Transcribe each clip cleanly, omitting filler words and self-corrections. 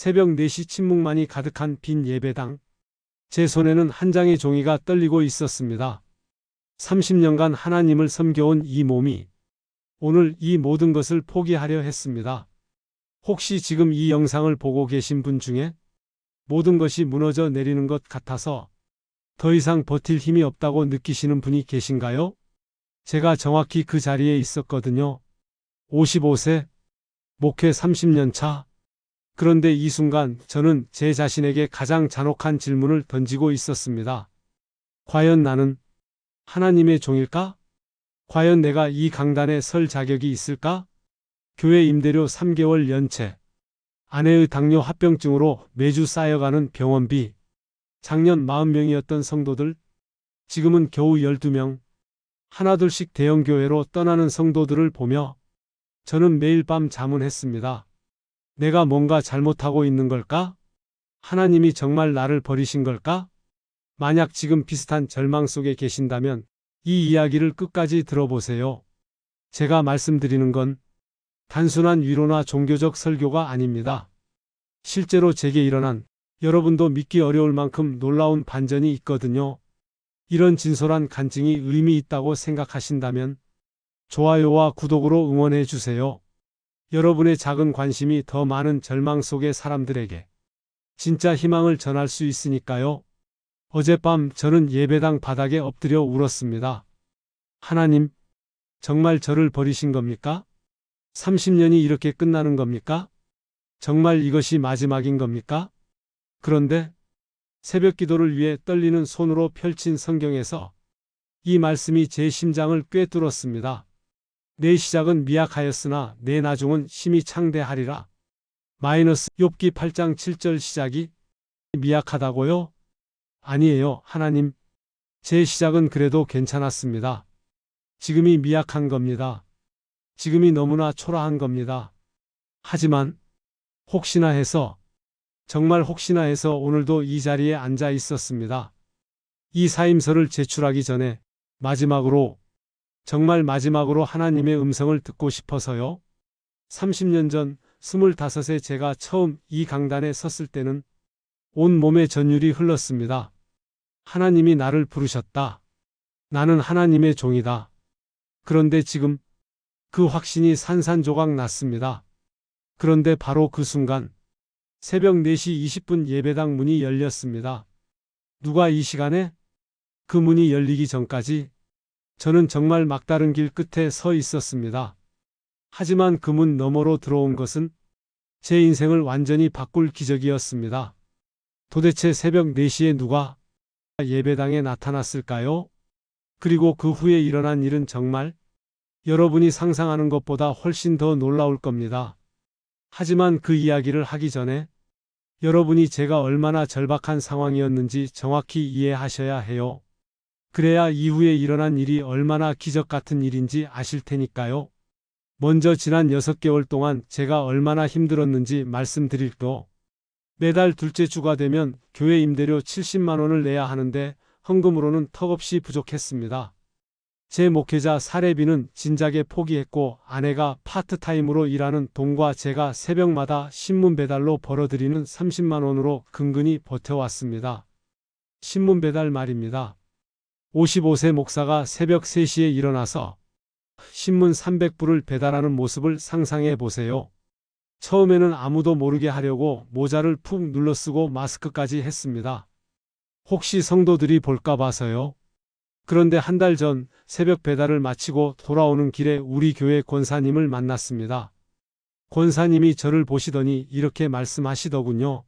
새벽 4시 침묵만이 가득한 빈 예배당. 제 손에는 한 장의 종이가 떨리고 있었습니다. 30년간 하나님을 섬겨온 이 몸이 오늘 이 모든 것을 포기하려 했습니다. 혹시 지금 이 영상을 보고 계신 분 중에 모든 것이 무너져 내리는 것 같아서 더 이상 버틸 힘이 없다고 느끼시는 분이 계신가요? 제가 정확히 그 자리에 있었거든요. 55세, 목회 30년 차. 그런데 이 순간 저는 제 자신에게 가장 잔혹한 질문을 던지고 있었습니다. 과연 나는 하나님의 종일까? 과연 내가 이 강단에 설 자격이 있을까? 교회 임대료 3개월 연체, 아내의 당뇨 합병증으로 매주 쌓여가는 병원비, 작년 40명이었던 성도들, 지금은 겨우 12명, 하나둘씩 대형교회로 떠나는 성도들을 보며 저는 매일 밤 자문했습니다. 내가 뭔가 잘못하고 있는 걸까? 하나님이 정말 나를 버리신 걸까? 만약 지금 비슷한 절망 속에 계신다면 이 이야기를 끝까지 들어보세요. 제가 말씀드리는 건 단순한 위로나 종교적 설교가 아닙니다. 실제로 제게 일어난, 여러분도 믿기 어려울 만큼 놀라운 반전이 있거든요. 이런 진솔한 간증이 의미 있다고 생각하신다면 좋아요와 구독으로 응원해 주세요. 여러분의 작은 관심이 더 많은 절망 속의 사람들에게 진짜 희망을 전할 수 있으니까요. 어젯밤 저는 예배당 바닥에 엎드려 울었습니다. 하나님, 정말 저를 버리신 겁니까? 30년이 이렇게 끝나는 겁니까? 정말 이것이 마지막인 겁니까? 그런데 새벽 기도를 위해 떨리는 손으로 펼친 성경에서 이 말씀이 제 심장을 꿰뚫었습니다. 내 시작은 미약하였으나 내 나중은 심히 창대하리라. 욥기 8장 7절 시작이 미약하다고요? 아니에요, 하나님. 제 시작은 그래도 괜찮았습니다. 지금이 미약한 겁니다. 지금이 너무나 초라한 겁니다. 하지만 혹시나 해서, 정말 혹시나 해서 오늘도 이 자리에 앉아 있었습니다. 이 사임서를 제출하기 전에 마지막으로, 정말 마지막으로 하나님의 음성을 듣고 싶어서요. 30년 전 25세 제가 처음 이 강단에 섰을 때는 온 몸에 전율이 흘렀습니다. 하나님이 나를 부르셨다. 나는 하나님의 종이다. 그런데 지금 그 확신이 산산조각 났습니다. 그런데 바로 그 순간 새벽 4시 20분 예배당 문이 열렸습니다. 누가 이 시간에? 그 문이 열리기 전까지 저는 정말 막다른 길 끝에 서 있었습니다. 하지만 그 문 너머로 들어온 것은 제 인생을 완전히 바꿀 기적이었습니다. 도대체 새벽 4시에 누가 예배당에 나타났을까요? 그리고 그 후에 일어난 일은 정말 여러분이 상상하는 것보다 훨씬 더 놀라울 겁니다. 하지만 그 이야기를 하기 전에 여러분이 제가 얼마나 절박한 상황이었는지 정확히 이해하셔야 해요. 그래야 이후에 일어난 일이 얼마나 기적 같은 일인지 아실 테니까요. 먼저 지난 6개월 동안 제가 얼마나 힘들었는지 말씀드릴게요. 매달 둘째 주가 되면 교회 임대료 70만 원을 내야 하는데 헌금으로는 턱없이 부족했습니다. 제 목회자 사례비는 진작에 포기했고 아내가 파트타임으로 일하는 돈과 제가 새벽마다 신문 배달로 벌어들이는 30만 원으로 근근히 버텨왔습니다. 신문 배달 말입니다. 55세 목사가 새벽 3시에 일어나서 신문 300부를 배달하는 모습을 상상해 보세요. 처음에는 아무도 모르게 하려고 모자를 푹 눌러쓰고 마스크까지 했습니다. 혹시 성도들이 볼까 봐서요. 그런데 한 달 전 새벽 배달을 마치고 돌아오는 길에 우리 교회 권사님을 만났습니다. 권사님이 저를 보시더니 이렇게 말씀하시더군요.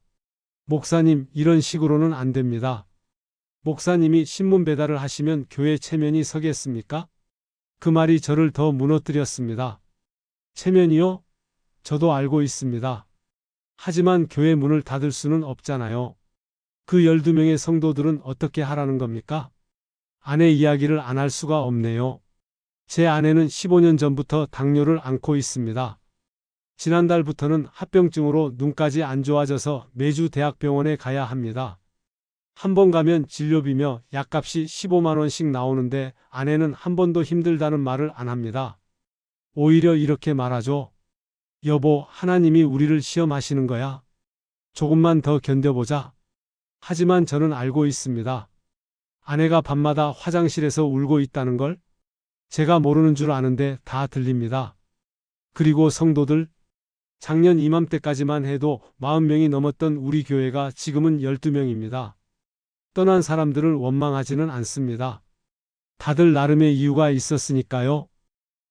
목사님, 이런 식으로는 안 됩니다. 목사님이 신문 배달을 하시면 교회 체면이 서겠습니까? 그 말이 저를 더 무너뜨렸습니다. 체면이요? 저도 알고 있습니다. 하지만 교회 문을 닫을 수는 없잖아요. 그 12명의 성도들은 어떻게 하라는 겁니까? 아내 이야기를 안 할 수가 없네요. 제 아내는 15년 전부터 당뇨를 앓고 있습니다. 지난달부터는 합병증으로 눈까지 안 좋아져서 매주 대학병원에 가야 합니다. 한 번 가면 진료비며 약값이 15만 원씩 나오는데 아내는 한 번도 힘들다는 말을 안 합니다. 오히려 이렇게 말하죠. 여보, 하나님이 우리를 시험하시는 거야. 조금만 더 견뎌보자. 하지만 저는 알고 있습니다. 아내가 밤마다 화장실에서 울고 있다는 걸 제가 모르는 줄 아는데 다 들립니다. 그리고 성도들, 작년 이맘때까지만 해도 40명이 넘었던 우리 교회가 지금은 12명입니다. 떠난 사람들을 원망하지는 않습니다. 다들 나름의 이유가 있었으니까요.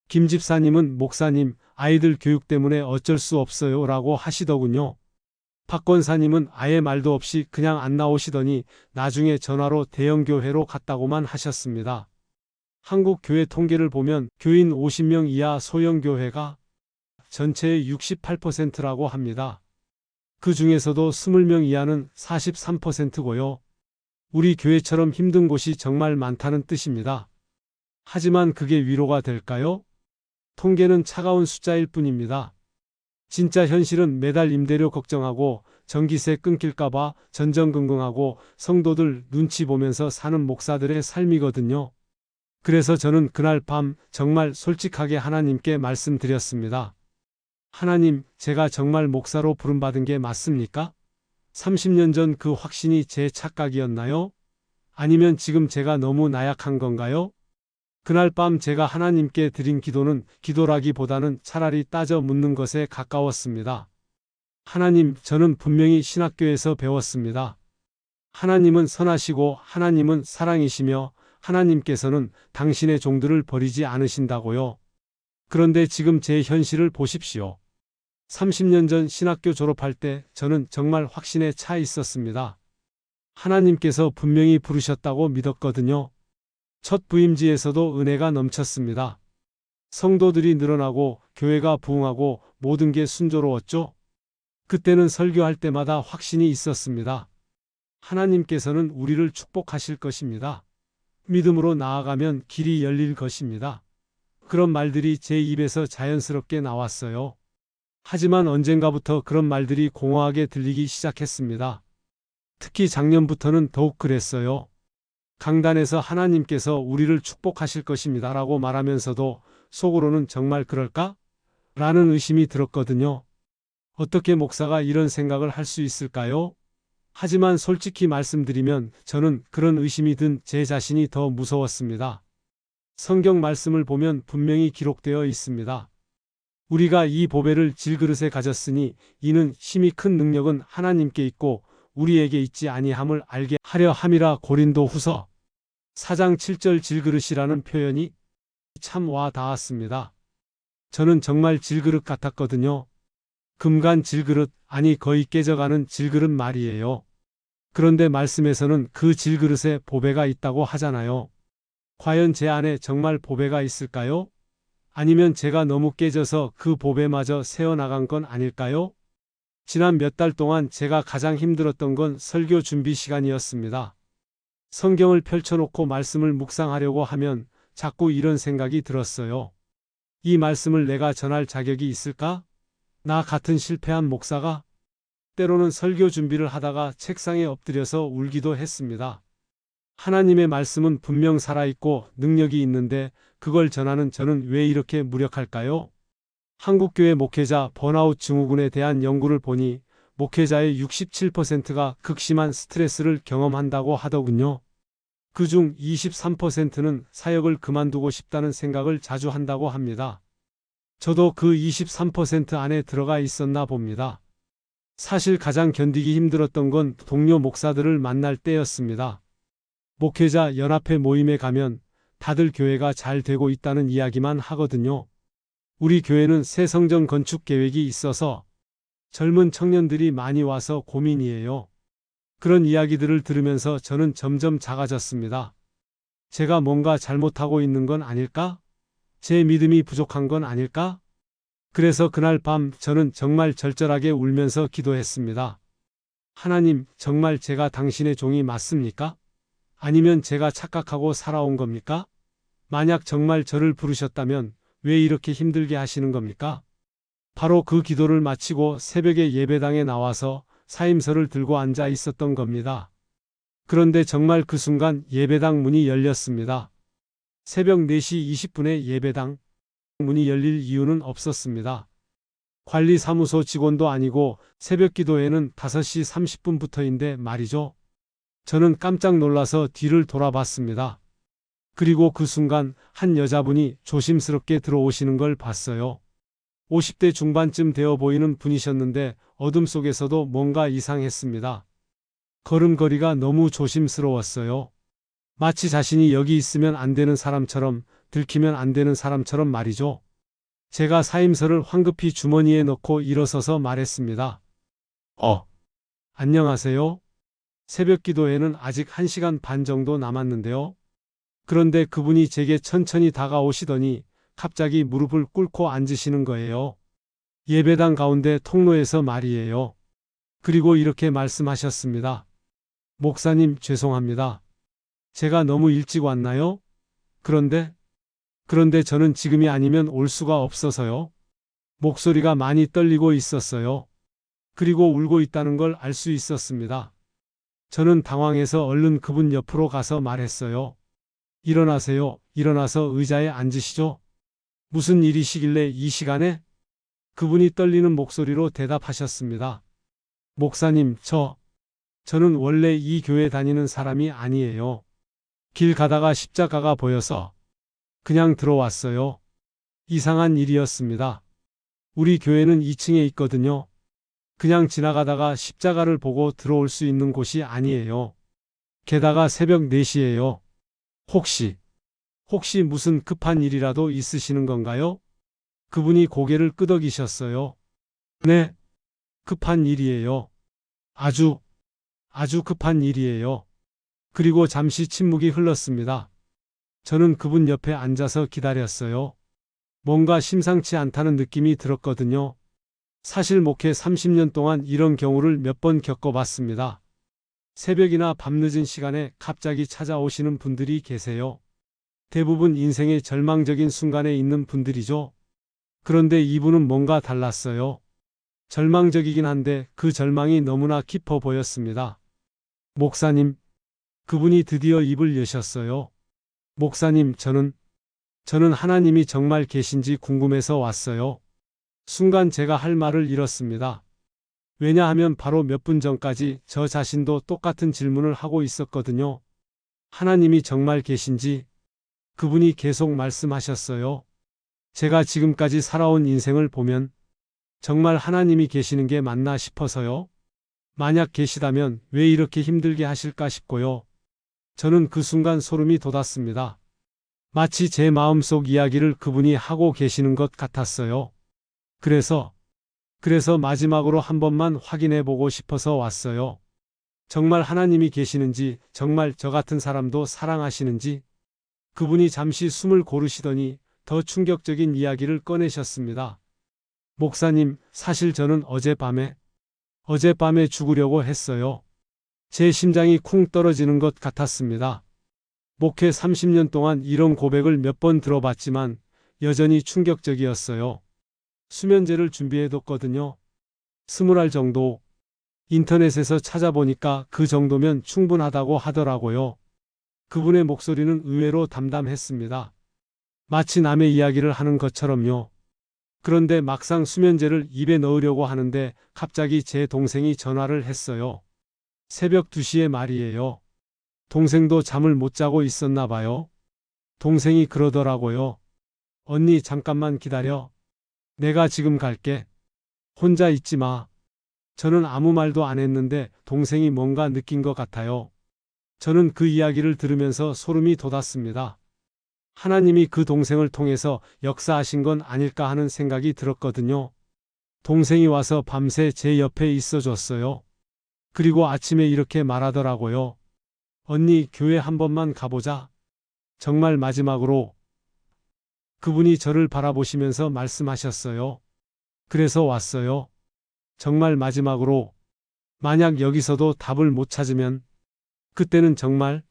김 집사님은 목사님, 아이들 교육 때문에 어쩔 수 없어요 라고 하시더군요. 박 권사님은 아예 말도 없이 그냥 안 나오시더니 나중에 전화로 대형교회로 갔다고만 하셨습니다. 한국 교회 통계를 보면 교인 50명 이하 소형교회가 전체의 68%라고 합니다. 그 중에서도 20명 이하는 43%고요. 우리 교회처럼 힘든 곳이 정말 많다는 뜻입니다. 하지만 그게 위로가 될까요? 통계는 차가운 숫자일 뿐입니다. 진짜 현실은 매달 임대료 걱정하고 전기세 끊길까봐 전전긍긍하고 성도들 눈치 보면서 사는 목사들의 삶이거든요. 그래서 저는 그날 밤 정말 솔직하게 하나님께 말씀드렸습니다. 하나님, 제가 정말 목사로 부름받은 게 맞습니까? 30년 전 그 확신이 제 착각이었나요? 아니면 지금 제가 너무 나약한 건가요? 그날 밤 제가 하나님께 드린 기도는 기도라기보다는 차라리 따져 묻는 것에 가까웠습니다. 하나님, 저는 분명히 신학교에서 배웠습니다. 하나님은 선하시고 하나님은 사랑이시며 하나님께서는 당신의 종들을 버리지 않으신다고요. 그런데 지금 제 현실을 보십시오. 30년 전 신학교 졸업할 때 저는 정말 확신에 차 있었습니다. 하나님께서 분명히 부르셨다고 믿었거든요. 첫 부임지에서도 은혜가 넘쳤습니다. 성도들이 늘어나고 교회가 부흥하고 모든 게 순조로웠죠. 그때는 설교할 때마다 확신이 있었습니다. 하나님께서는 우리를 축복하실 것입니다. 믿음으로 나아가면 길이 열릴 것입니다. 그런 말들이 제 입에서 자연스럽게 나왔어요. 하지만 언젠가부터 그런 말들이 공허하게 들리기 시작했습니다. 특히 작년부터는 더욱 그랬어요. 강단에서 하나님께서 우리를 축복하실 것입니다 라고 말하면서도 속으로는 정말 그럴까? 라는 의심이 들었거든요. 어떻게 목사가 이런 생각을 할 수 있을까요? 하지만 솔직히 말씀드리면 저는 그런 의심이 든 제 자신이 더 무서웠습니다. 성경 말씀을 보면 분명히 기록되어 있습니다. 우리가 이 보배를 질그릇에 가졌으니 이는 힘이 큰 능력은 하나님께 있고 우리에게 있지 아니함을 알게 하려 함이라. 고린도 후서 4장 7절 질그릇이라는 표현이 참 와 닿았습니다. 저는 정말 질그릇 같았거든요. 금간 질그릇, 아니 거의 깨져가는 질그릇 말이에요. 그런데 말씀에서는 그 질그릇에 보배가 있다고 하잖아요. 과연 제 안에 정말 보배가 있을까요? 아니면 제가 너무 깨져서 그 보배마저 새어나간 건 아닐까요? 지난 몇 달 동안 제가 가장 힘들었던 건 설교 준비 시간이었습니다. 성경을 펼쳐놓고 말씀을 묵상하려고 하면 자꾸 이런 생각이 들었어요. 이 말씀을 내가 전할 자격이 있을까? 나 같은 실패한 목사가? 때로는 설교 준비를 하다가 책상에 엎드려서 울기도 했습니다. 하나님의 말씀은 분명 살아있고 능력이 있는데 그걸 전하는 저는 왜 이렇게 무력할까요? 한국교회 목회자 번아웃 증후군에 대한 연구를 보니 목회자의 67%가 극심한 스트레스를 경험한다고 하더군요. 그중 23%는 사역을 그만두고 싶다는 생각을 자주 한다고 합니다. 저도 그 23% 안에 들어가 있었나 봅니다. 사실 가장 견디기 힘들었던 건 동료 목사들을 만날 때였습니다. 목회자 연합회 모임에 가면 다들 교회가 잘 되고 있다는 이야기만 하거든요. 우리 교회는 새 성전 건축 계획이 있어서 젊은 청년들이 많이 와서 고민이에요. 그런 이야기들을 들으면서 저는 점점 작아졌습니다. 제가 뭔가 잘못하고 있는 건 아닐까? 제 믿음이 부족한 건 아닐까? 그래서 그날 밤 저는 정말 절절하게 울면서 기도했습니다. 하나님, 정말 제가 당신의 종이 맞습니까? 아니면 제가 착각하고 살아온 겁니까? 만약 정말 저를 부르셨다면 왜 이렇게 힘들게 하시는 겁니까? 바로 그 기도를 마치고 새벽에 예배당에 나와서 사임서를 들고 앉아 있었던 겁니다. 그런데 정말 그 순간 예배당 문이 열렸습니다. 새벽 4시 20분에 예배당 문이 열릴 이유는 없었습니다. 관리사무소 직원도 아니고 새벽 기도에는 5시 30분부터인데 말이죠. 저는 깜짝 놀라서 뒤를 돌아봤습니다. 그리고 그 순간 한 여자분이 조심스럽게 들어오시는 걸 봤어요. 50대 중반쯤 되어 보이는 분이셨는데 어둠 속에서도 뭔가 이상했습니다. 걸음걸이가 너무 조심스러웠어요. 마치 자신이 여기 있으면 안 되는 사람처럼, 들키면 안 되는 사람처럼 말이죠. 제가 사임서를 황급히 주머니에 넣고 일어서서 말했습니다. 안녕하세요. 새벽 기도에는 아직 1시간 반 정도 남았는데요. 그런데 그분이 제게 천천히 다가오시더니 갑자기 무릎을 꿇고 앉으시는 거예요. 예배당 가운데 통로에서 말이에요. 그리고 이렇게 말씀하셨습니다. 목사님, 죄송합니다. 제가 너무 일찍 왔나요? 그런데 저는 지금이 아니면 올 수가 없어서요. 목소리가 많이 떨리고 있었어요. 그리고 울고 있다는 걸 알 수 있었습니다. 저는 당황해서 얼른 그분 옆으로 가서 말했어요. 일어나세요. 일어나서 의자에 앉으시죠. 무슨 일이시길래 이 시간에? 그분이 떨리는 목소리로 대답하셨습니다. 목사님, 저는 원래 이 교회 다니는 사람이 아니에요. 길 가다가 십자가가 보여서 그냥 들어왔어요. 이상한 일이었습니다. 우리 교회는 2층에 있거든요. 그냥 지나가다가 십자가를 보고 들어올 수 있는 곳이 아니에요. 게다가 새벽 4시예요. 혹시 무슨 급한 일이라도 있으시는 건가요? 그분이 고개를 끄덕이셨어요. 네, 급한 일이에요. 아주 급한 일이에요. 그리고 잠시 침묵이 흘렀습니다. 저는 그분 옆에 앉아서 기다렸어요. 뭔가 심상치 않다는 느낌이 들었거든요. 사실 목회 30년 동안 이런 경우를 몇 번 겪어봤습니다. 새벽이나 밤늦은 시간에 갑자기 찾아오시는 분들이 계세요. 대부분 인생의 절망적인 순간에 있는 분들이죠. 그런데 이분은 뭔가 달랐어요. 절망적이긴 한데 그 절망이 너무나 깊어 보였습니다. 목사님, 그분이 드디어 입을 여셨어요. 목사님, 저는 하나님이 정말 계신지 궁금해서 왔어요. 순간 제가 할 말을 잃었습니다. 왜냐하면 바로 몇 분 전까지 저 자신도 똑같은 질문을 하고 있었거든요. 하나님이 정말 계신지? 그분이 계속 말씀하셨어요. 제가 지금까지 살아온 인생을 보면 정말 하나님이 계시는 게 맞나 싶어서요. 만약 계시다면 왜 이렇게 힘들게 하실까 싶고요. 저는 그 순간 소름이 돋았습니다. 마치 제 마음속 이야기를 그분이 하고 계시는 것 같았어요. 그래서 마지막으로 한 번만 확인해 보고 싶어서 왔어요. 정말 하나님이 계시는지, 정말 저 같은 사람도 사랑하시는지. 그분이 잠시 숨을 고르시더니 더 충격적인 이야기를 꺼내셨습니다. 목사님, 사실 저는 어젯밤에 죽으려고 했어요. 제 심장이 쿵 떨어지는 것 같았습니다. 목회 30년 동안 이런 고백을 몇 번 들어봤지만 여전히 충격적이었어요. 수면제를 준비해뒀거든요. 20알 정도. 인터넷에서 찾아보니까 그 정도면 충분하다고 하더라고요. 그분의 목소리는 의외로 담담했습니다. 마치 남의 이야기를 하는 것처럼요. 그런데 막상 수면제를 입에 넣으려고 하는데 갑자기 제 동생이 전화를 했어요. 새벽 2시에 말이에요. 동생도 잠을 못 자고 있었나 봐요. 동생이 그러더라고요. 언니, 잠깐만 기다려. 내가 지금 갈게. 혼자 있지 마. 저는 아무 말도 안 했는데 동생이 뭔가 느낀 것 같아요. 저는 그 이야기를 들으면서 소름이 돋았습니다. 하나님이 그 동생을 통해서 역사하신 건 아닐까 하는 생각이 들었거든요. 동생이 와서 밤새 제 옆에 있어 줬어요. 그리고 아침에 이렇게 말하더라고요. 언니, 교회 한 번만 가보자. 정말 마지막으로. 그분이 저를 바라보시면서 말씀하셨어요. 그래서 왔어요. 정말 마지막으로. 만약 여기서도 답을 못 찾으면 그때는 정말.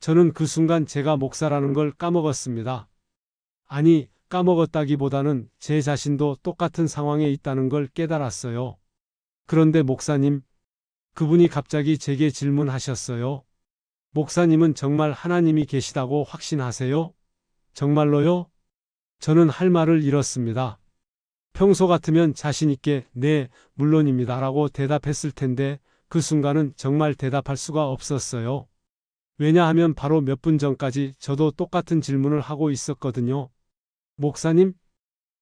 저는 그 순간 제가 목사라는 걸 까먹었습니다. 아니, 까먹었다기보다는 제 자신도 똑같은 상황에 있다는 걸 깨달았어요. 그런데 목사님, 그분이 갑자기 제게 질문하셨어요. 목사님은 정말 하나님이 계시다고 확신하세요? 정말로요? 저는 할 말을 잃었습니다. 평소 같으면 자신있게 네, 물론입니다라고 대답했을 텐데 그 순간은 정말 대답할 수가 없었어요. 왜냐하면 바로 몇 분 전까지 저도 똑같은 질문을 하고 있었거든요. 목사님?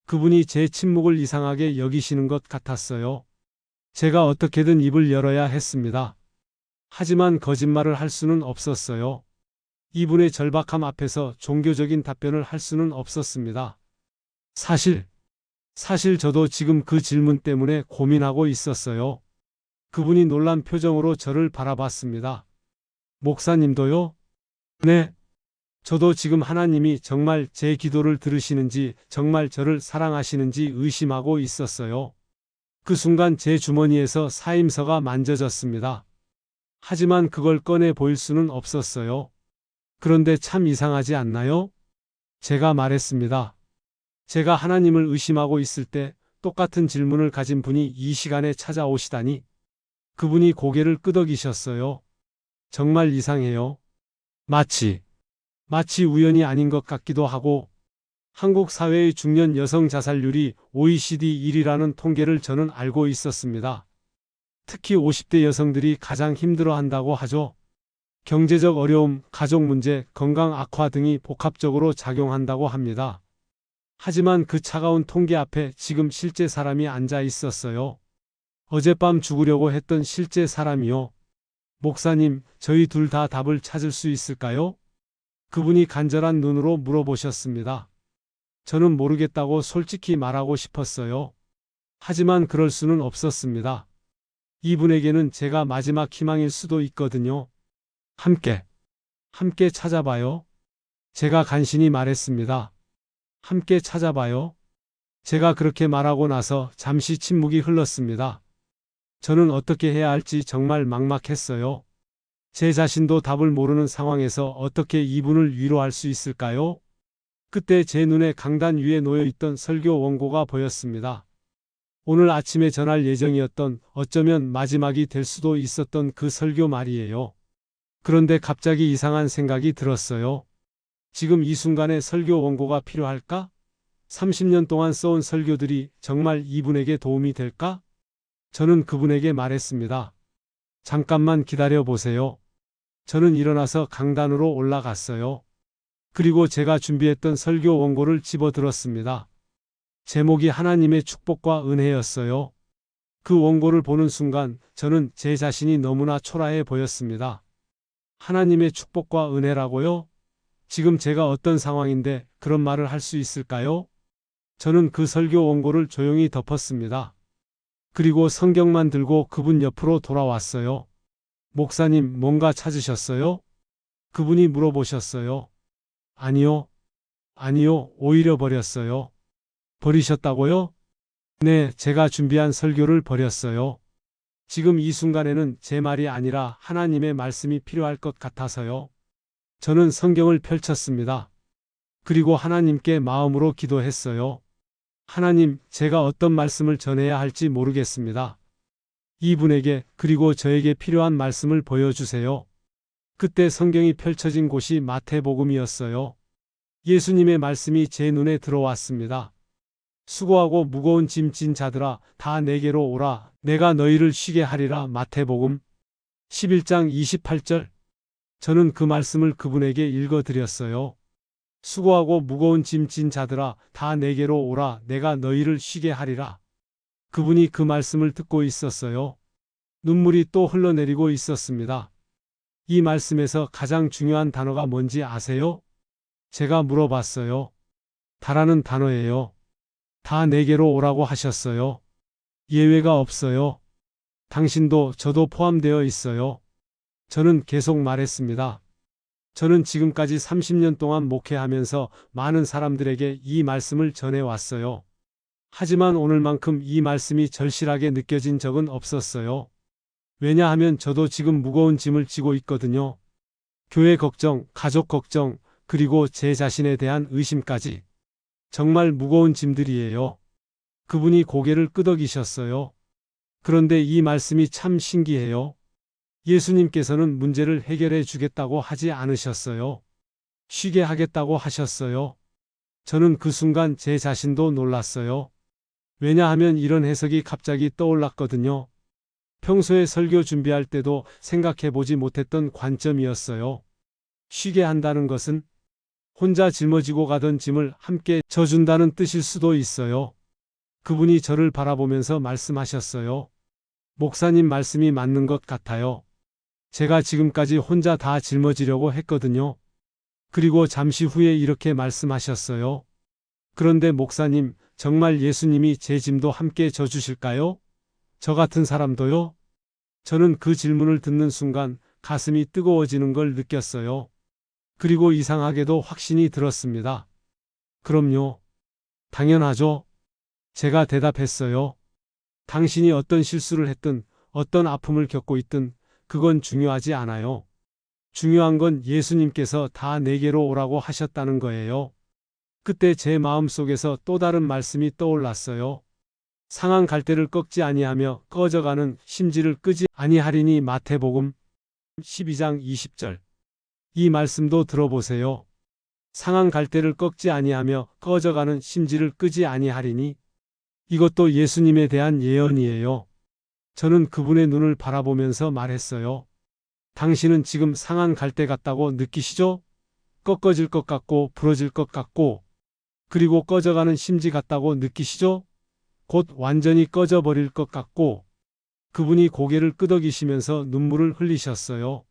그분이 제 침묵을 이상하게 여기시는 것 같았어요. 제가 어떻게든 입을 열어야 했습니다. 하지만 거짓말을 할 수는 없었어요. 이분의 절박함 앞에서 종교적인 답변을 할 수는 없었습니다. 사실 저도 지금 그 질문 때문에 고민하고 있었어요. 그분이 놀란 표정으로 저를 바라봤습니다. 목사님도요? 네. 저도 지금 하나님이 정말 제 기도를 들으시는지, 정말 저를 사랑하시는지 의심하고 있었어요. 그 순간 제 주머니에서 사임서가 만져졌습니다. 하지만 그걸 꺼내 보일 수는 없었어요. 그런데 참 이상하지 않나요? 제가 말했습니다. 제가 하나님을 의심하고 있을 때 똑같은 질문을 가진 분이 이 시간에 찾아오시다니. 그분이 고개를 끄덕이셨어요. 정말 이상해요. 마치 우연이 아닌 것 같기도 하고, 한국 사회의 중년 여성 자살률이 OECD 1위라는 통계를 저는 알고 있었습니다. 특히 50대 여성들이 가장 힘들어한다고 하죠. 경제적 어려움, 가족 문제, 건강 악화 등이 복합적으로 작용한다고 합니다. 하지만 그 차가운 통계 앞에 지금 실제 사람이 앉아 있었어요. 어젯밤 죽으려고 했던 실제 사람이요. 목사님, 저희 둘 다 답을 찾을 수 있을까요? 그분이 간절한 눈으로 물어보셨습니다. 저는 모르겠다고 솔직히 말하고 싶었어요. 하지만 그럴 수는 없었습니다. 이분에게는 제가 마지막 희망일 수도 있거든요. 함께 찾아봐요. 제가 간신히 말했습니다. 함께 찾아봐요. 제가 그렇게 말하고 나서 잠시 침묵이 흘렀습니다. 저는 어떻게 해야 할지 정말 막막했어요. 제 자신도 답을 모르는 상황에서 어떻게 이분을 위로할 수 있을까요? 그때 제 눈에 강단 위에 놓여있던 설교 원고가 보였습니다. 오늘 아침에 전할 예정이었던, 어쩌면 마지막이 될 수도 있었던 그 설교 말이에요. 그런데 갑자기 이상한 생각이 들었어요. 지금 이 순간에 설교 원고가 필요할까? 30년 동안 써온 설교들이 정말 이분에게 도움이 될까? 저는 그분에게 말했습니다. 잠깐만 기다려 보세요. 저는 일어나서 강단으로 올라갔어요. 그리고 제가 준비했던 설교 원고를 집어들었습니다. 제목이 하나님의 축복과 은혜였어요. 그 원고를 보는 순간 저는 제 자신이 너무나 초라해 보였습니다. 하나님의 축복과 은혜라고요? 지금 제가 어떤 상황인데 그런 말을 할 수 있을까요? 저는 그 설교 원고를 조용히 덮었습니다. 그리고 성경만 들고 그분 옆으로 돌아왔어요. 목사님, 뭔가 찾으셨어요? 그분이 물어보셨어요. 아니요, 오히려 버렸어요. 버리셨다고요? 네, 제가 준비한 설교를 버렸어요. 지금 이 순간에는 제 말이 아니라 하나님의 말씀이 필요할 것 같아서요. 저는 성경을 펼쳤습니다. 그리고 하나님께 마음으로 기도했어요. 하나님, 제가 어떤 말씀을 전해야 할지 모르겠습니다. 이분에게 그리고 저에게 필요한 말씀을 보여주세요. 그때 성경이 펼쳐진 곳이 마태복음이었어요. 예수님의 말씀이 제 눈에 들어왔습니다. 수고하고 무거운 짐 진 자들아, 다 내게로 오라. 내가 너희를 쉬게 하리라. 마태복음 11장 28절. 저는 그 말씀을 그분에게 읽어드렸어요. 수고하고 무거운 짐 진 자들아, 다 내게로 오라. 내가 너희를 쉬게 하리라. 그분이 그 말씀을 듣고 있었어요. 눈물이 또 흘러내리고 있었습니다. 이 말씀에서 가장 중요한 단어가 뭔지 아세요? 제가 물어봤어요. 다라는 단어예요. 다 내게로 오라고 하셨어요. 예외가 없어요. 당신도 저도 포함되어 있어요. 저는 계속 말했습니다. 저는 지금까지 30년 동안 목회하면서 많은 사람들에게 이 말씀을 전해왔어요. 하지만 오늘만큼 이 말씀이 절실하게 느껴진 적은 없었어요. 왜냐하면 저도 지금 무거운 짐을 지고 있거든요. 교회 걱정, 가족 걱정, 그리고 제 자신에 대한 의심까지. 정말 무거운 짐들이에요. 그분이 고개를 끄덕이셨어요. 그런데 이 말씀이 참 신기해요. 예수님께서는 문제를 해결해 주겠다고 하지 않으셨어요. 쉬게 하겠다고 하셨어요. 저는 그 순간 제 자신도 놀랐어요. 왜냐하면 이런 해석이 갑자기 떠올랐거든요. 평소에 설교 준비할 때도 생각해보지 못했던 관점이었어요. 쉬게 한다는 것은 혼자 짊어지고 가던 짐을 함께 져준다는 뜻일 수도 있어요. 그분이 저를 바라보면서 말씀하셨어요. 목사님 말씀이 맞는 것 같아요. 제가 지금까지 혼자 다 짊어지려고 했거든요. 그리고 잠시 후에 이렇게 말씀하셨어요. 그런데 목사님, 정말 예수님이 제 짐도 함께 져주실까요? 저 같은 사람도요? 저는 그 질문을 듣는 순간 가슴이 뜨거워지는 걸 느꼈어요. 그리고 이상하게도 확신이 들었습니다. 그럼요. 당연하죠. 제가 대답했어요. 당신이 어떤 실수를 했든 어떤 아픔을 겪고 있든 그건 중요하지 않아요. 중요한 건 예수님께서 다 내게로 오라고 하셨다는 거예요. 그때 제 마음속에서 또 다른 말씀이 떠올랐어요. 상한 갈대를 꺾지 아니하며 꺼져가는 심지를 끄지 아니하리니. 마태복음 12장 20절. 이 말씀도 들어보세요. 상한 갈대를 꺾지 아니하며 꺼져가는 심지를 끄지 아니하리니. 이것도 예수님에 대한 예언이에요. 저는 그분의 눈을 바라보면서 말했어요. 당신은 지금 상한 갈대 같다고 느끼시죠? 꺾어질 것 같고 부러질 것 같고 그리고 꺼져가는 심지 같다고 느끼시죠? 곧 완전히 꺼져버릴 것 같고. 그분이 고개를 끄덕이시면서 눈물을 흘리셨어요.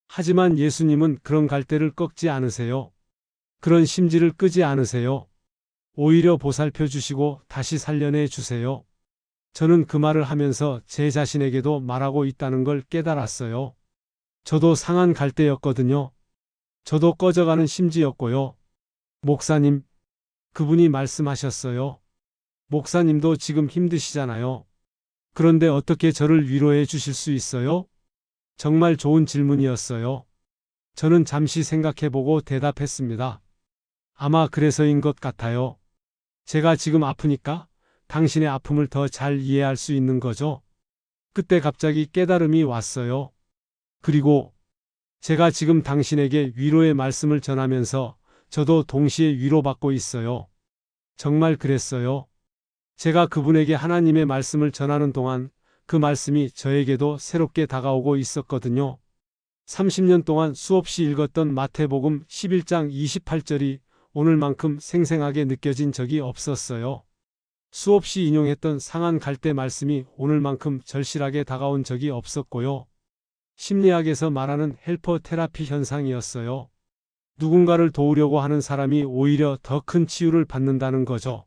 하지만 예수님은 그런 갈대를 꺾지 않으세요. 그런 심지를 끄지 않으세요. 오히려 보살펴 주시고 다시 살려내 주세요. 저는 그 말을 하면서 제 자신에게도 말하고 있다는 걸 깨달았어요. 저도 상한 갈대였거든요. 저도 꺼져가는 심지였고요. 목사님, 그분이 말씀하셨어요. 목사님도 지금 힘드시잖아요. 그런데 어떻게 저를 위로해 주실 수 있어요? 정말 좋은 질문이었어요. 저는 잠시 생각해보고 대답했습니다. 아마 그래서인 것 같아요. 제가 지금 아프니까 당신의 아픔을 더 잘 이해할 수 있는 거죠. 그때 갑자기 깨달음이 왔어요. 그리고 제가 지금 당신에게 위로의 말씀을 전하면서 저도 동시에 위로받고 있어요. 정말 그랬어요. 제가 그분에게 하나님의 말씀을 전하는 동안 그 말씀이 저에게도 새롭게 다가오고 있었거든요. 30년 동안 수없이 읽었던 마태복음 11장 28절이 오늘만큼 생생하게 느껴진 적이 없었어요. 수없이 인용했던 상한 갈대 말씀이 오늘만큼 절실하게 다가온 적이 없었고요. 심리학에서 말하는 헬퍼 테라피 현상이었어요. 누군가를 도우려고 하는 사람이 오히려 더 큰 치유를 받는다는 거죠.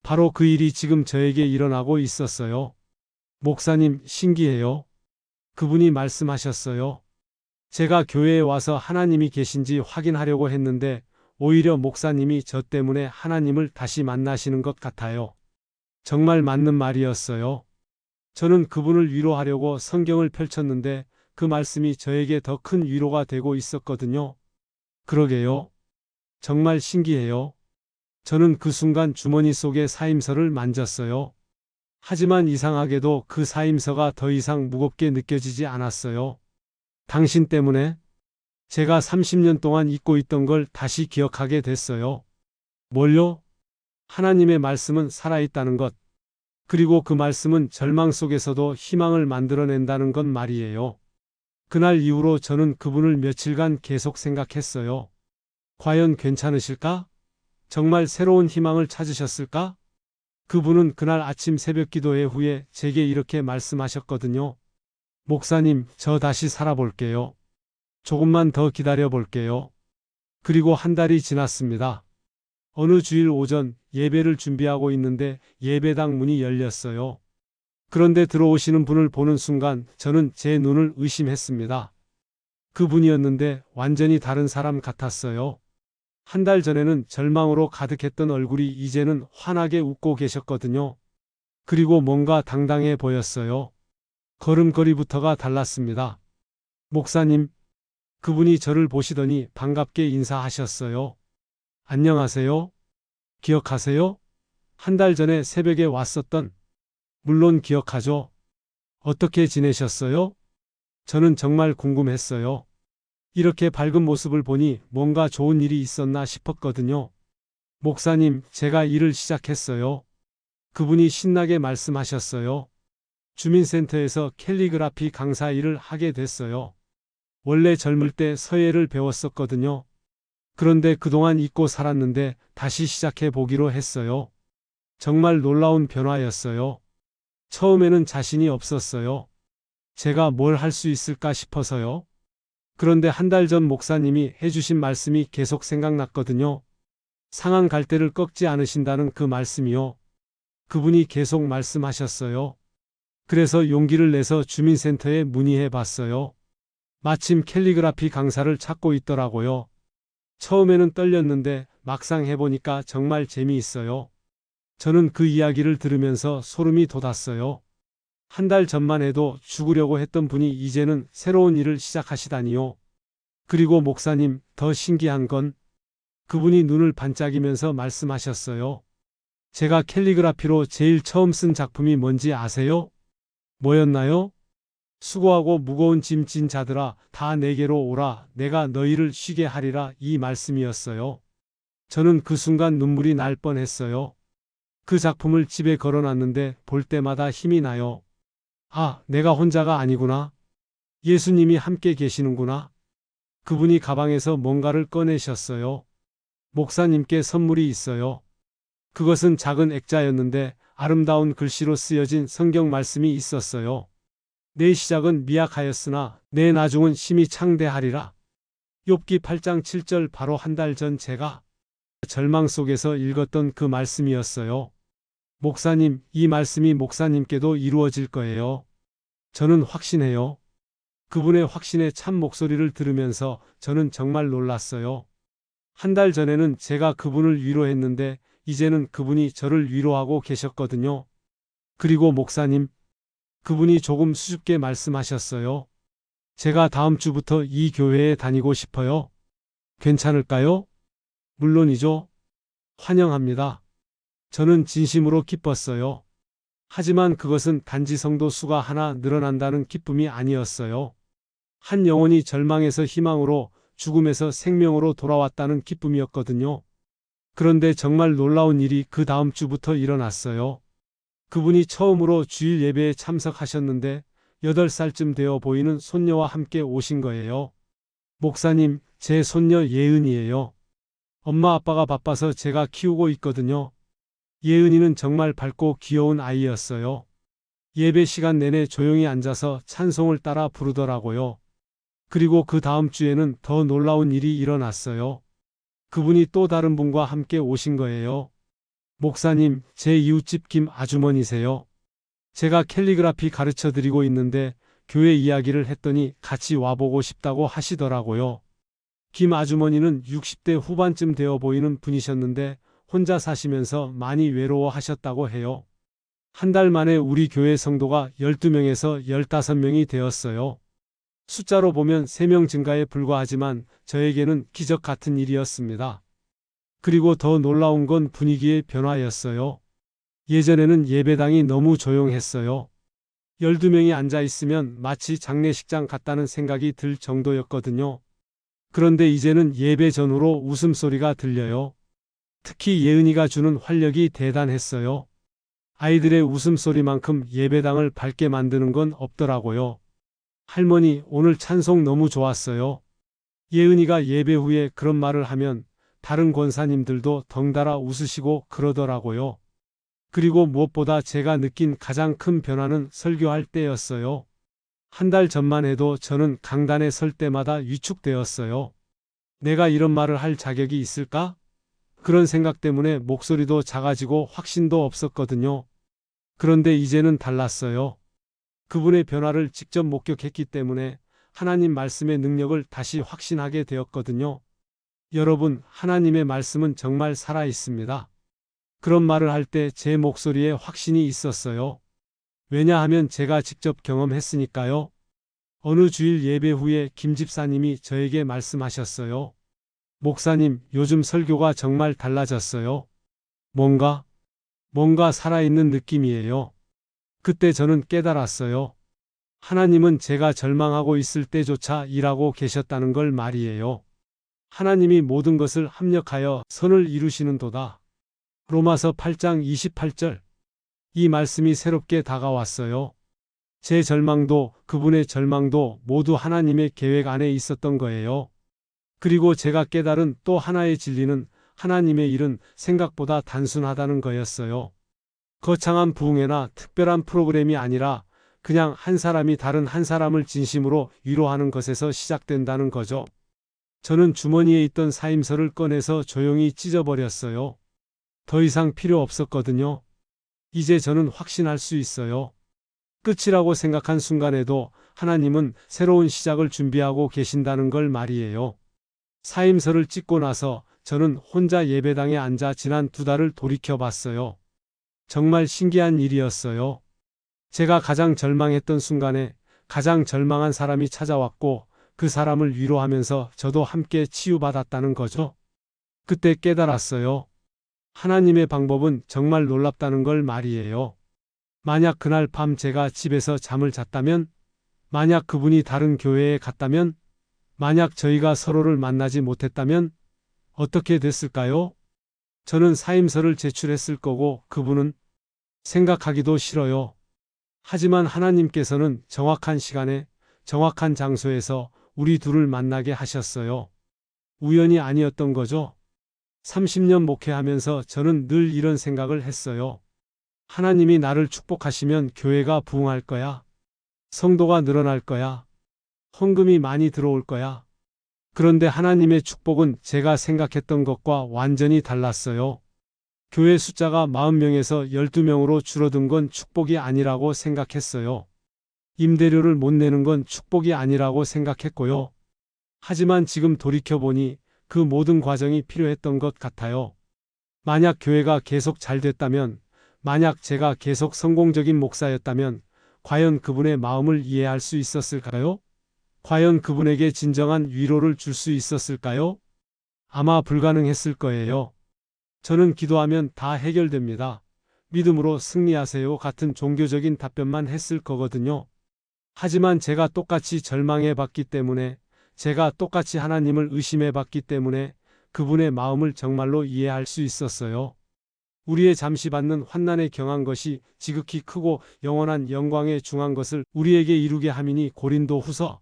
바로 그 일이 지금 저에게 일어나고 있었어요. 목사님, 신기해요. 그분이 말씀하셨어요. 제가 교회에 와서 하나님이 계신지 확인하려고 했는데 오히려 목사님이 저 때문에 하나님을 다시 만나시는 것 같아요. 정말 맞는 말이었어요. 저는 그분을 위로하려고 성경을 펼쳤는데 그 말씀이 저에게 더 큰 위로가 되고 있었거든요. 그러게요. 정말 신기해요. 저는 그 순간 주머니 속의 사임서를 만졌어요. 하지만 이상하게도 그 사임서가 더 이상 무겁게 느껴지지 않았어요. 당신 때문에 제가 30년 동안 잊고 있던 걸 다시 기억하게 됐어요. 뭘요? 하나님의 말씀은 살아있다는 것. 그리고 그 말씀은 절망 속에서도 희망을 만들어낸다는 것 말이에요. 그날 이후로 저는 그분을 며칠간 계속 생각했어요. 과연 괜찮으실까? 정말 새로운 희망을 찾으셨을까? 그분은 그날 아침 새벽 기도회 후에 제게 이렇게 말씀하셨거든요. 목사님, 저 다시 살아볼게요. 조금만 더 기다려 볼게요. 그리고 한 달이 지났습니다. 어느 주일 오전 예배를 준비하고 있는데 예배당 문이 열렸어요. 그런데 들어오시는 분을 보는 순간 저는 제 눈을 의심했습니다. 그분이었는데 완전히 다른 사람 같았어요. 한 달 전에는 절망으로 가득했던 얼굴이 이제는 환하게 웃고 계셨거든요. 그리고 뭔가 당당해 보였어요. 걸음걸이부터가 달랐습니다. 목사님, 그분이 저를 보시더니 반갑게 인사하셨어요. 안녕하세요. 기억하세요? 한 달 전에 새벽에 왔었던. 물론 기억하죠. 어떻게 지내셨어요? 저는 정말 궁금했어요. 이렇게 밝은 모습을 보니 뭔가 좋은 일이 있었나 싶었거든요. 목사님, 제가 일을 시작했어요. 그분이 신나게 말씀하셨어요. 주민센터에서 캘리그라피 강사 일을 하게 됐어요. 원래 젊을 때 서예를 배웠었거든요. 그런데 그동안 잊고 살았는데 다시 시작해 보기로 했어요. 정말 놀라운 변화였어요. 처음에는 자신이 없었어요. 제가 뭘 할 수 있을까 싶어서요. 그런데 한 달 전 목사님이 해주신 말씀이 계속 생각났거든요. 상한 갈대를 꺾지 않으신다는 그 말씀이요. 그분이 계속 말씀하셨어요. 그래서 용기를 내서 주민센터에 문의해 봤어요. 마침 캘리그라피 강사를 찾고 있더라고요. 처음에는 떨렸는데 막상 해보니까 정말 재미있어요. 저는 그 이야기를 들으면서 소름이 돋았어요. 한 달 전만 해도 죽으려고 했던 분이 이제는 새로운 일을 시작하시다니요. 그리고 목사님, 더 신기한 건 그분이 눈을 반짝이면서 말씀하셨어요. 제가 캘리그라피로 제일 처음 쓴 작품이 뭔지 아세요? 뭐였나요? 수고하고 무거운 짐 진 자들아 다 내게로 오라 내가 너희를 쉬게 하리라 이 말씀이었어요. 저는 그 순간 눈물이 날 뻔했어요. 그 작품을 집에 걸어놨는데 볼 때마다 힘이 나요. 아, 내가 혼자가 아니구나. 예수님이 함께 계시는구나. 그분이 가방에서 뭔가를 꺼내셨어요. 목사님께 선물이 있어요. 그것은 작은 액자였는데 아름다운 글씨로 쓰여진 성경 말씀이 있었어요. 내 시작은 미약하였으나 내 나중은 심히 창대하리라. 욥기 8장 7절 바로 한 달 전 제가 절망 속에서 읽었던 그 말씀이었어요. 목사님, 이 말씀이 목사님께도 이루어질 거예요. 저는 확신해요. 그분의 확신의 참 목소리를 들으면서 저는 정말 놀랐어요. 한 달 전에는 제가 그분을 위로했는데 이제는 그분이 저를 위로하고 계셨거든요. 그리고 목사님, 그분이 조금 수줍게 말씀하셨어요. 제가 다음 주부터 이 교회에 다니고 싶어요. 괜찮을까요? 물론이죠. 환영합니다. 저는 진심으로 기뻤어요. 하지만 그것은 단지 성도 수가 하나 늘어난다는 기쁨이 아니었어요. 한 영혼이 절망에서 희망으로, 죽음에서 생명으로 돌아왔다는 기쁨이었거든요. 그런데 정말 놀라운 일이 그 다음 주부터 일어났어요. 그분이 처음으로 주일 예배에 참석하셨는데 8살쯤 되어 보이는 손녀와 함께 오신 거예요. 목사님, 제 손녀 예은이에요. 엄마 아빠가 바빠서 제가 키우고 있거든요. 예은이는 정말 밝고 귀여운 아이였어요. 예배 시간 내내 조용히 앉아서 찬송을 따라 부르더라고요. 그리고 그 다음 주에는 더 놀라운 일이 일어났어요. 그분이 또 다른 분과 함께 오신 거예요. 목사님, 제 이웃집 김 아주머니세요. 제가 캘리그라피 가르쳐 드리고 있는데 교회 이야기를 했더니 같이 와보고 싶다고 하시더라고요. 김 아주머니는 60대 후반쯤 되어 보이는 분이셨는데 혼자 사시면서 많이 외로워하셨다고 해요. 한 달 만에 우리 교회 성도가 12명에서 15명이 되었어요. 숫자로 보면 3명 증가에 불과하지만 저에게는 기적 같은 일이었습니다. 그리고 더 놀라운 건 분위기의 변화였어요. 예전에는 예배당이 너무 조용했어요. 12명이 앉아 있으면 마치 장례식장 같다는 생각이 들 정도였거든요. 그런데 이제는 예배 전후로 웃음소리가 들려요. 특히 예은이가 주는 활력이 대단했어요. 아이들의 웃음소리만큼 예배당을 밝게 만드는 건 없더라고요. 할머니, 오늘 찬송 너무 좋았어요. 예은이가 예배 후에 그런 말을 하면 다른 권사님들도 덩달아 웃으시고 그러더라고요. 그리고 무엇보다 제가 느낀 가장 큰 변화는 설교할 때였어요. 한 달 전만 해도 저는 강단에 설 때마다 위축되었어요. 내가 이런 말을 할 자격이 있을까? 그런 생각 때문에 목소리도 작아지고 확신도 없었거든요. 그런데 이제는 달랐어요. 그분의 변화를 직접 목격했기 때문에 하나님 말씀의 능력을 다시 확신하게 되었거든요. 여러분, 하나님의 말씀은 정말 살아 있습니다. 그런 말을 할 때 제 목소리에 확신이 있었어요. 왜냐하면 제가 직접 경험했으니까요. 어느 주일 예배 후에 김 집사님이 저에게 말씀하셨어요. 목사님, 요즘 설교가 정말 달라졌어요. 뭔가 살아있는 느낌이에요. 그때 저는 깨달았어요. 하나님은 제가 절망하고 있을 때조차 일하고 계셨다는 걸 말이에요. 하나님이 모든 것을 합력하여 선을 이루시는도다. 로마서 8장 28절. 이 말씀이 새롭게 다가왔어요. 제 절망도 그분의 절망도 모두 하나님의 계획 안에 있었던 거예요. 그리고 제가 깨달은 또 하나의 진리는 하나님의 일은 생각보다 단순하다는 거였어요. 거창한 부흥회나 특별한 프로그램이 아니라 그냥 한 사람이 다른 한 사람을 진심으로 위로하는 것에서 시작된다는 거죠. 저는 주머니에 있던 사임서를 꺼내서 조용히 찢어버렸어요. 더 이상 필요 없었거든요. 이제 저는 확신할 수 있어요. 끝이라고 생각한 순간에도 하나님은 새로운 시작을 준비하고 계신다는 걸 말이에요. 사임서를 찍고 나서 저는 혼자 예배당에 앉아 지난 2달을 돌이켜봤어요. 정말 신기한 일이었어요. 제가 가장 절망했던 순간에 가장 절망한 사람이 찾아왔고 그 사람을 위로하면서 저도 함께 치유받았다는 거죠. 그때 깨달았어요. 하나님의 방법은 정말 놀랍다는 걸 말이에요. 만약 그날 밤 제가 집에서 잠을 잤다면, 만약 그분이 다른 교회에 갔다면, 만약 저희가 서로를 만나지 못했다면 어떻게 됐을까요? 저는 사임서를 제출했을 거고 그분은 생각하기도 싫어요. 하지만 하나님께서는 정확한 시간에 정확한 장소에서 우리 둘을 만나게 하셨어요. 우연이 아니었던 거죠. 30년 목회하면서 저는 늘 이런 생각을 했어요. 하나님이 나를 축복하시면 교회가 부흥할 거야. 성도가 늘어날 거야. 헌금이 많이 들어올 거야. 그런데 하나님의 축복은 제가 생각했던 것과 완전히 달랐어요. 교회 숫자가 40명에서 12명으로 줄어든 건 축복이 아니라고 생각했어요. 임대료를 못 내는 건 축복이 아니라고 생각했고요. 하지만 지금 돌이켜보니 그 모든 과정이 필요했던 것 같아요. 만약 교회가 계속 잘 됐다면, 만약 제가 계속 성공적인 목사였다면 과연 그분의 마음을 이해할 수 있었을까요? 과연 그분에게 진정한 위로를 줄 수 있었을까요? 아마 불가능했을 거예요. 저는 기도하면 다 해결됩니다. 믿음으로 승리하세요 같은 종교적인 답변만 했을 거거든요. 하지만 제가 똑같이 절망해 봤기 때문에, 제가 똑같이 하나님을 의심해 봤기 때문에 그분의 마음을 정말로 이해할 수 있었어요. 우리의 잠시 받는 환난에 경한 것이 지극히 크고 영원한 영광에 중한 것을 우리에게 이루게 함이니 고린도후서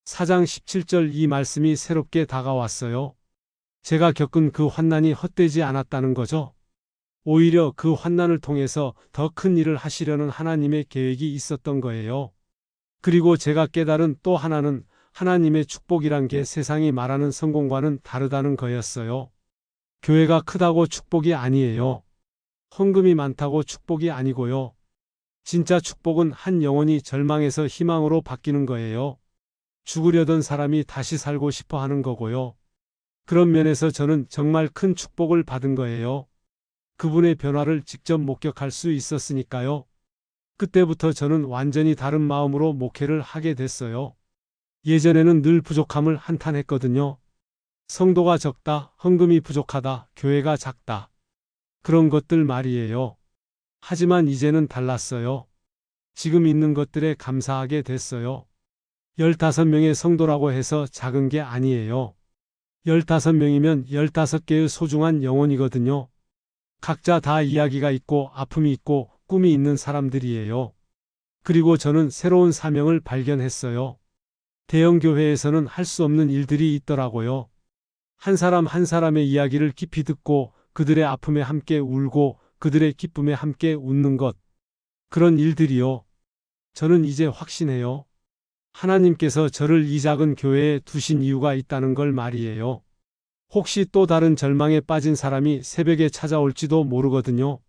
4장 17절 이 말씀이 새롭게 다가왔어요. 제가 겪은 그 환난이 헛되지 않았다는 거죠. 오히려 그 환난을 통해서 더 큰 일을 하시려는 하나님의 계획이 있었던 거예요. 그리고 제가 깨달은 또 하나는 하나님의 축복이란 게 세상이 말하는 성공과는 다르다는 거였어요. 교회가 크다고 축복이 아니에요. 헌금이 많다고 축복이 아니고요. 진짜 축복은 한 영혼이 절망에서 희망으로 바뀌는 거예요. 죽으려던 사람이 다시 살고 싶어 하는 거고요. 그런 면에서 저는 정말 큰 축복을 받은 거예요. 그분의 변화를 직접 목격할 수 있었으니까요. 그때부터 저는 완전히 다른 마음으로 목회를 하게 됐어요. 예전에는 늘 부족함을 한탄했거든요. 성도가 적다, 헌금이 부족하다, 교회가 작다. 그런 것들 말이에요. 하지만 이제는 달랐어요. 지금 있는 것들에 감사하게 됐어요. 15명의 성도라고 해서 작은 게 아니에요. 15명이면 15개의 소중한 영혼이거든요. 각자 다 이야기가 있고 아픔이 있고 꿈이 있는 사람들이에요. 그리고 저는 새로운 사명을 발견했어요. 대형 교회에서는 할 수 없는 일들이 있더라고요. 한 사람 한 사람의 이야기를 깊이 듣고 그들의 아픔에 함께 울고 그들의 기쁨에 함께 웃는 것. 그런 일들이요. 저는 이제 확신해요. 하나님께서 저를 이 작은 교회에 두신 이유가 있다는 걸 말이에요. 혹시 또 다른 절망에 빠진 사람이 새벽에 찾아올지도 모르거든요.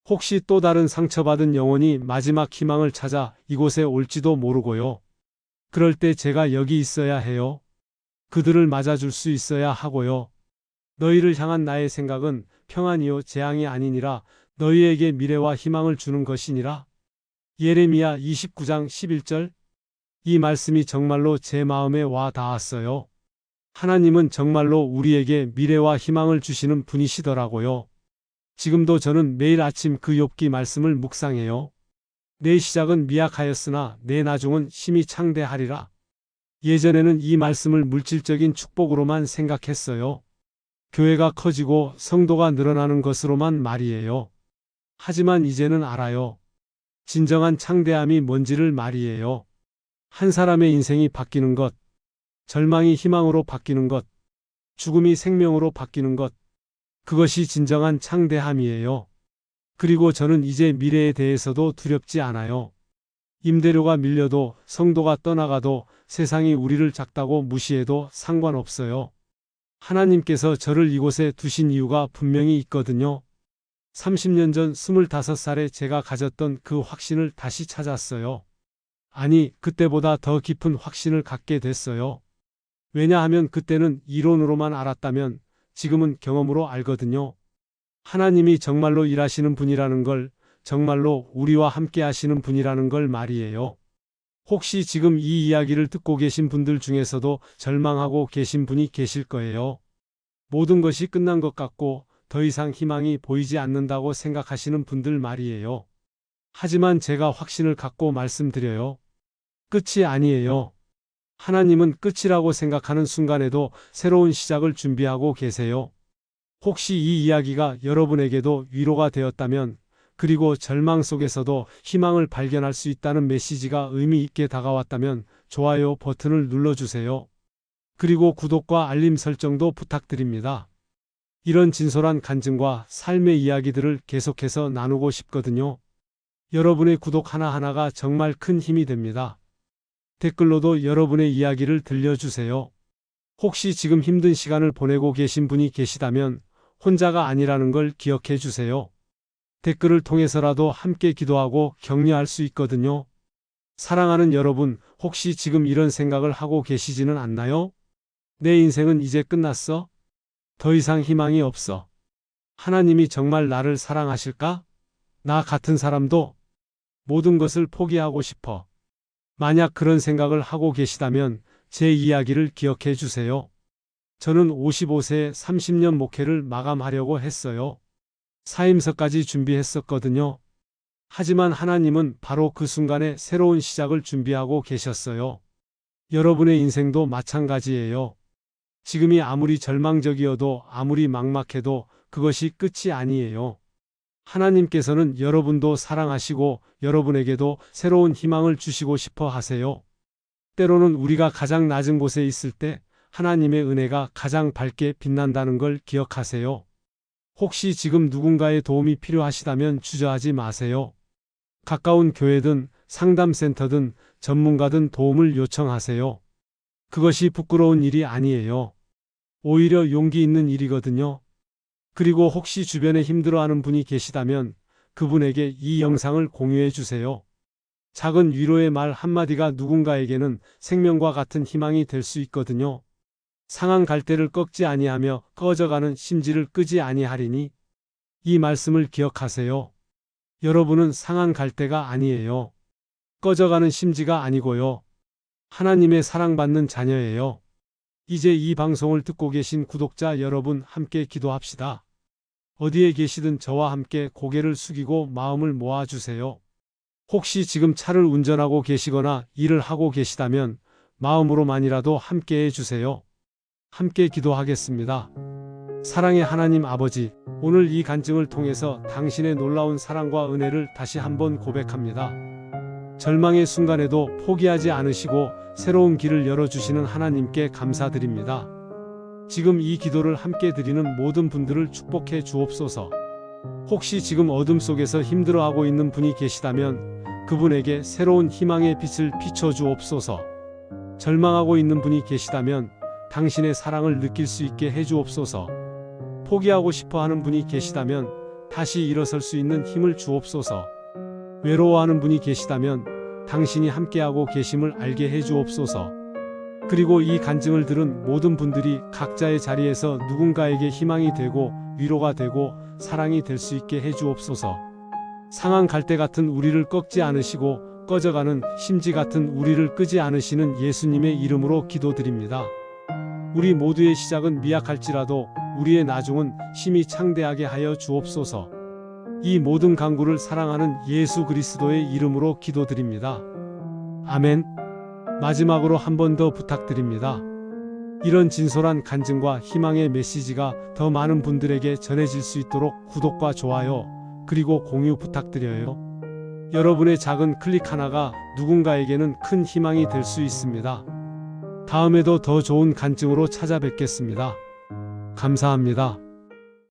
혹시 또 다른 상처받은 영혼이 마지막 희망을 찾아 이곳에 올지도 모르고요. 그럴 때 제가 여기 있어야 해요. 그들을 맞아줄 수 있어야 하고요. 너희를 향한 나의 생각은 평안이요 재앙이 아니니라 너희에게 미래와 희망을 주는 것이니라. 예레미야 29장 11절. 이 말씀이 정말로 제 마음에 와 닿았어요. 하나님은 정말로 우리에게 미래와 희망을 주시는 분이시더라고요. 지금도 저는 매일 아침 그 욥기 말씀을 묵상해요. 내 시작은 미약하였으나 내 나중은 심히 창대하리라. 예전에는 이 말씀을 물질적인 축복으로만 생각했어요. 교회가 커지고 성도가 늘어나는 것으로만 말이에요. 하지만 이제는 알아요. 진정한 창대함이 뭔지를 말이에요. 한 사람의 인생이 바뀌는 것, 절망이 희망으로 바뀌는 것, 죽음이 생명으로 바뀌는 것, 그것이 진정한 창대함이에요. 그리고 저는 이제 미래에 대해서도 두렵지 않아요. 임대료가 밀려도, 성도가 떠나가도, 세상이 우리를 작다고 무시해도 상관없어요. 하나님께서 저를 이곳에 두신 이유가 분명히 있거든요. 30년 전 25살에 제가 가졌던 그 확신을 다시 찾았어요. 아니, 그때보다 더 깊은 확신을 갖게 됐어요. 왜냐하면 그때는 이론으로만 알았다면 지금은 경험으로 알거든요. 하나님이 정말로 일하시는 분이라는 걸, 정말로 우리와 함께 하시는 분이라는 걸 말이에요. 혹시 지금 이 이야기를 듣고 계신 분들 중에서도 절망하고 계신 분이 계실 거예요. 모든 것이 끝난 것 같고 더 이상 희망이 보이지 않는다고 생각하시는 분들 말이에요. 하지만 제가 확신을 갖고 말씀드려요. 끝이 아니에요. 하나님은 끝이라고 생각하는 순간에도 새로운 시작을 준비하고 계세요. 혹시 이 이야기가 여러분에게도 위로가 되었다면, 그리고 절망 속에서도 희망을 발견할 수 있다는 메시지가 의미 있게 다가왔다면 좋아요 버튼을 눌러주세요. 그리고 구독과 알림 설정도 부탁드립니다. 이런 진솔한 간증과 삶의 이야기들을 계속해서 나누고 싶거든요. 여러분의 구독 하나하나가 정말 큰 힘이 됩니다. 댓글로도 여러분의 이야기를 들려주세요. 혹시 지금 힘든 시간을 보내고 계신 분이 계시다면 혼자가 아니라는 걸 기억해 주세요. 댓글을 통해서라도 함께 기도하고 격려할 수 있거든요. 사랑하는 여러분, 혹시 지금 이런 생각을 하고 계시지는 않나요? 내 인생은 이제 끝났어? 더 이상 희망이 없어. 하나님이 정말 나를 사랑하실까? 나 같은 사람도 모든 것을 포기하고 싶어. 만약 그런 생각을 하고 계시다면 제 이야기를 기억해 주세요. 저는 55세에 30년 목회를 마감하려고 했어요. 사임서까지 준비했었거든요. 하지만 하나님은 바로 그 순간에 새로운 시작을 준비하고 계셨어요. 여러분의 인생도 마찬가지예요. 지금이 아무리 절망적이어도 아무리 막막해도 그것이 끝이 아니에요. 하나님께서는 여러분도 사랑하시고 여러분에게도 새로운 희망을 주시고 싶어 하세요. 때로는 우리가 가장 낮은 곳에 있을 때 하나님의 은혜가 가장 밝게 빛난다는 걸 기억하세요. 혹시 지금 누군가의 도움이 필요하시다면 주저하지 마세요. 가까운 교회든 상담센터든 전문가든 도움을 요청하세요. 그것이 부끄러운 일이 아니에요. 오히려 용기 있는 일이거든요. 그리고 혹시 주변에 힘들어하는 분이 계시다면 그분에게 이 영상을 공유해 주세요. 작은 위로의 말 한마디가 누군가에게는 생명과 같은 희망이 될 수 있거든요. 상한 갈대를 꺾지 아니하며 꺼져가는 심지를 끄지 아니하리니. 이 말씀을 기억하세요. 여러분은 상한 갈대가 아니에요. 꺼져가는 심지가 아니고요. 하나님의 사랑받는 자녀예요. 이제 이 방송을 듣고 계신 구독자 여러분, 함께 기도합시다. 어디에 계시든 저와 함께 고개를 숙이고 마음을 모아주세요. 혹시 지금 차를 운전하고 계시거나 일을 하고 계시다면 마음으로만이라도 함께 해주세요. 함께 기도하겠습니다. 사랑의 하나님 아버지, 오늘 이 간증을 통해서 당신의 놀라운 사랑과 은혜를 다시 한번 고백합니다. 절망의 순간에도 포기하지 않으시고 새로운 길을 열어주시는 하나님께 감사드립니다. 지금 이 기도를 함께 드리는 모든 분들을 축복해 주옵소서. 혹시 지금 어둠 속에서 힘들어하고 있는 분이 계시다면 그분에게 새로운 희망의 빛을 비춰 주옵소서. 절망하고 있는 분이 계시다면 당신의 사랑을 느낄 수 있게 해 주옵소서. 포기하고 싶어 하는 분이 계시다면 다시 일어설 수 있는 힘을 주옵소서. 외로워하는 분이 계시다면 당신이 함께하고 계심을 알게 해 주옵소서. 그리고 이 간증을 들은 모든 분들이 각자의 자리에서 누군가에게 희망이 되고 위로가 되고 사랑이 될 수 있게 해 주옵소서. 상한 갈대 같은 우리를 꺾지 않으시고 꺼져가는 심지 같은 우리를 끄지 않으시는 예수님의 이름으로 기도드립니다. 우리 모두의 시작은 미약할지라도 우리의 나중은 힘이 창대하게 하여 주옵소서. 이 모든 간구를 사랑하는 예수 그리스도의 이름으로 기도드립니다. 아멘. 마지막으로 한 번 더 부탁드립니다. 이런 진솔한 간증과 희망의 메시지가 더 많은 분들에게 전해질 수 있도록 구독과 좋아요, 그리고 공유 부탁드려요. 여러분의 작은 클릭 하나가 누군가에게는 큰 희망이 될 수 있습니다. 다음에도 더 좋은 간증으로 찾아뵙겠습니다. 감사합니다.